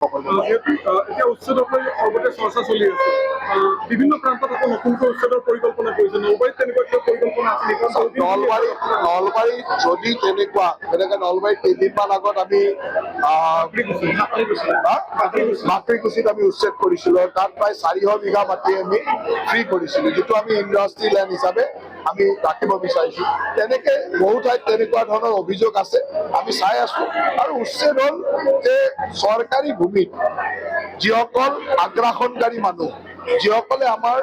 এতিয়া উচ্ছেদক লৈ সৰ্বতে চৰ্চা চলি আছে বিভিন্ন প্ৰান্তত আকৌ নতুনকৈ উচ্ছেদৰ পৰিকল্পনা কৰিছে নলবাৰীত তেনেকুৱা কিবা পৰিকল্পনা আছে নেকি নলবাৰীত যদি তেনেকুৱা যেনেকে নলবাৰীত কেইদিনমান আগত আমি মাতৃকুছিত আমি উচ্ছেদ কৰিছিলো তাত প্ৰায় 400 বিঘা মাটি আমি ফ্ৰী কৰিছিলো যিটো আমি ইণ্ডাষ্ট্ৰী লেণ্ড হিচাপে আমি ৰাখিব বিচাৰিছো তেনেকে বহু ঠাইত তেনেকুৱা ধৰণৰ অভিযোগ আছে আমি চাই আছো আৰু উচ্ছেদ হ'ল যে চৰকাৰী ভূমিত যিসকল আগ্ৰাসনকাৰী মানুহ যিসকলে আমাৰ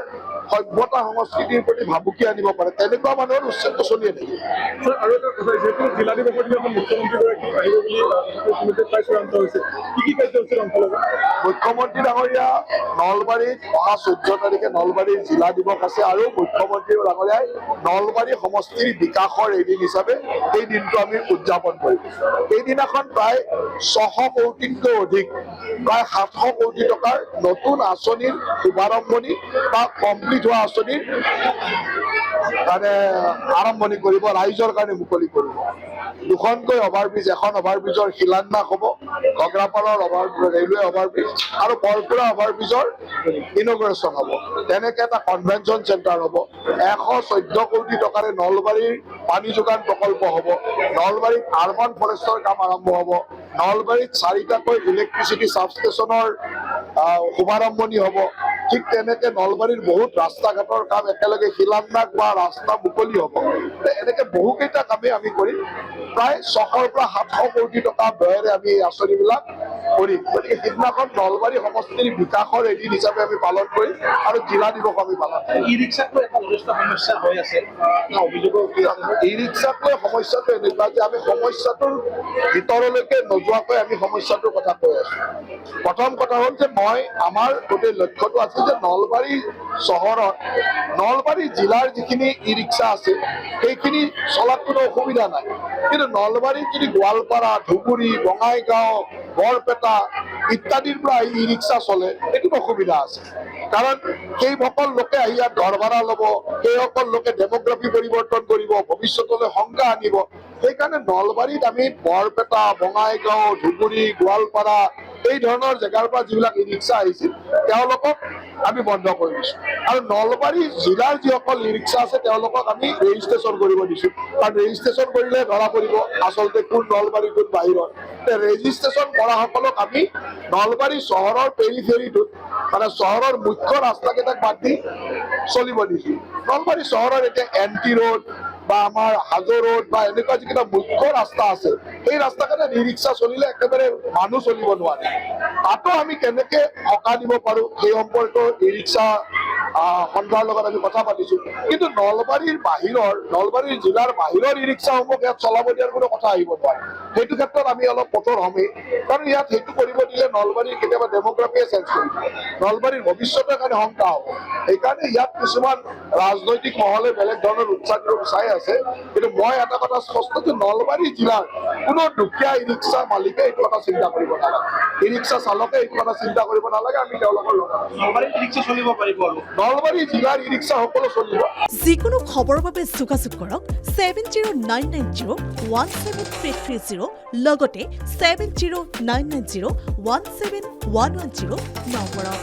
সভ্যতা সংস্কৃতিৰ প্ৰতি ভাবুকি আনিব পাৰে তেনেকুৱা মানুহৰ উচ্ছেদ চলিয়ে থাকে আৰু এটা কথা যিহেতু জিলা দিৱসৰ দিনাখন মুখ্যমন্ত্ৰীগৰাকী আহিব বুলি প্ৰায় চূড়ান্ত হৈছে কি কাৰ্যসূচীৰ অংশ ল'ব মুখ্যমন্ত্ৰী ডাঙৰীয়া নলবাৰীত অহা 14 তাৰিখে নলবাৰীৰ জিলা দিৱস আছে আৰু মুখ্যমন্ত্ৰী ডাঙৰীয়াই নলবাৰী সমষ্টিৰ বিকাশৰ এদিন হিচাপে এই দিনটো আমি উদযাপন কৰিম এইদিনাখন প্ৰায় 600 কোটিতকৈ অধিক প্ৰায় 700 কোটি টকাৰ নতুন আঁচনিৰ শুভাৰম্ভণি বা কমপ্লিট হোৱা আঁচনিৰ মানে আৰম্ভণি কৰিব ৰাইজৰ কাৰণে মুকলি কৰিব দুখনকৈ অভাৰব্ৰিজ এখন অভাৰব্ৰিজৰ শিলান্যাস হ'ব ঘগ্ৰাপাৰৰ ৰেলৱে অভাৰব্ৰিজ আৰু বৰপুৰা অভাৰব্ৰিজৰ ইনগ্ৰেশ্যন হ'ব তেনেকে এটা কনভেনশ্যন চেণ্টাৰ হ'ব 114 কোটি টকাৰে নলবাৰীৰ পানী যোগান প্ৰকল্প হ'ব নলবাৰীত আৰবান ফৰেষ্টৰ কাম আৰম্ভ হ'ব নলবাৰীত 4টাকৈ ইলেক্ট্ৰিচিটি ছাবষ্টেচনৰ শুভাৰম্ভণি হ'ব ঠিক তেনেকে নলবাৰীৰ বহুত ৰাস্তা ঘাটৰ কাম একেলগে শিলান্যাস বা ৰাস্তা মুকলি হ'ব এনেকে বহুকেইটা কামেই আমি কৰিম প্ৰায় 600 পৰা 700 কোটি টকা ব্যয়েৰে আমি এই আঁচনিবিলাক কৰিম গতিকে সিদিনাখন নলবাৰী সমষ্টিৰ বিকাশৰ এদিন হিচাপে আমি পালন কৰিম আৰু জিলা দিৱস আমি পালন কৰিম ই ৰিক্সাত লৈ এটা যথেষ্ট সমস্যা হৈ আছে অভিযোগৰ ই ৰিক্সাত লৈ সমস্যাটো এনেকুৱা যে আমি সমস্যাটোৰ ভিতৰলৈকে নোযোৱাকৈ আমি সমস্যাটোৰ কথা কৈ আছো প্ৰথম কথা হ'ল যে মই আমাৰ গোটেই লক্ষ্যটো আছে যে নলবাৰী চহৰত নলবাৰী জিলাৰ যিখিনি ই ৰিক্সা আছে সেইখিনি চলাত কোনো অসুবিধা নাই কিন্তু নলবাৰীত যদি গোৱালপাৰা ধুবুৰী বঙাইগাঁও বৰপেটা ইত্যাদিৰ পৰা ই ৰিক্সা চলে এইটো অসুবিধা আছে কাৰণ সেইসকল লোকে আহি ইয়াত ঘৰ ভাড়া ল'ব সেইসকল লোকে ডেমোগ্ৰাফি পৰিৱৰ্তন কৰিব ভৱিষ্যতলৈ শংকা আনিব সেইকাৰণে নলবাৰীত আমি বৰপেটা বঙাইগাঁও ধুবুৰী গোৱালপাৰা এই ধৰণৰ জেগাৰ পৰা যিবিলাক ই ৰিক্সা আহিছিল তেওঁলোকক আমি বন্ধ কৰি দিছো আৰু নলবাৰী জিলাৰ যিসকল ই ৰিক্সা আছে তেওঁলোকক আমি ৰেজিষ্ট্ৰেশ্যন কৰিব দিছো কাৰণ ৰেজিষ্ট্ৰেশ্যন কৰিলে ধৰা পৰিব আচলতে কোন নলবাৰী কোন বাহিৰত ৰেজিষ্ট্ৰেশ্যন কৰাসকলক আমি নলবাৰী চহৰৰ পেৰিফেৰিটোত মানে চহৰৰ মুখ্য ৰাস্তাকেইটাক বাদ দি চলিব দিছো নলবাৰী চহৰৰ এতিয়া NT ৰোড বা আমাৰ হাজো ৰোড বা এনেকুৱা যিকেইটা মুখ্য ৰাস্তা আছে সেই ৰাস্তাকেইটাত ই ৰিক্সা চলিলে একেবাৰে মানুহ চলিব নোৱাৰে তাতো আমি কেনেকে সকাহ দিব পাৰো সেই সম্পৰ্কে ই ৰিক্সা সন্থাৰ লগত আমি কথা পাতিছো কিন্তু নলবাৰীৰ জিলাৰ বাহিৰৰ ই ৰিক্সাসমূহ ইয়াত চলাব দিয়াৰ কোনো কথা আহিব নোৱাৰে সেইটো ক্ষেত্ৰত আমি অলপ কঠোৰ হমেই কাৰণ ইয়াত সেইটো কৰিব দিলে নলবাৰীৰ কেতিয়াবা ডেমোগ্ৰাফিয়ে চেঞ্জ কৰিব নলবাৰীৰ ভৱিষ্যতৰ কাৰণে শংকা হ'ব সেইকাৰণে ইয়াত কিছুমান ৰাজনৈতিক মহলে বেলেগ ধৰণৰ উৎসাহ চাই আছে কিন্তু মই এটা কথা স্পষ্ট যে নলবাৰী জিলাৰ কোনো দুখীয়া ই ৰিক্সা মালিকে এইটো কথা চিন্তা কৰিব নালাগে ই ৰিক্সা চালকে এইটো কথা চিন্তা কৰিব নালাগে আমি তেওঁলোকৰ লগত নলবাৰীত ৰিক্সা চলিব পাৰিব আৰু নলবাৰী জিলাৰ ই ৰিক্সা সকলো চলিব যিকোনো খবৰৰ বাবে যোগাযোগ কৰক 7099017330 লগতে 7099017110 নম্বৰত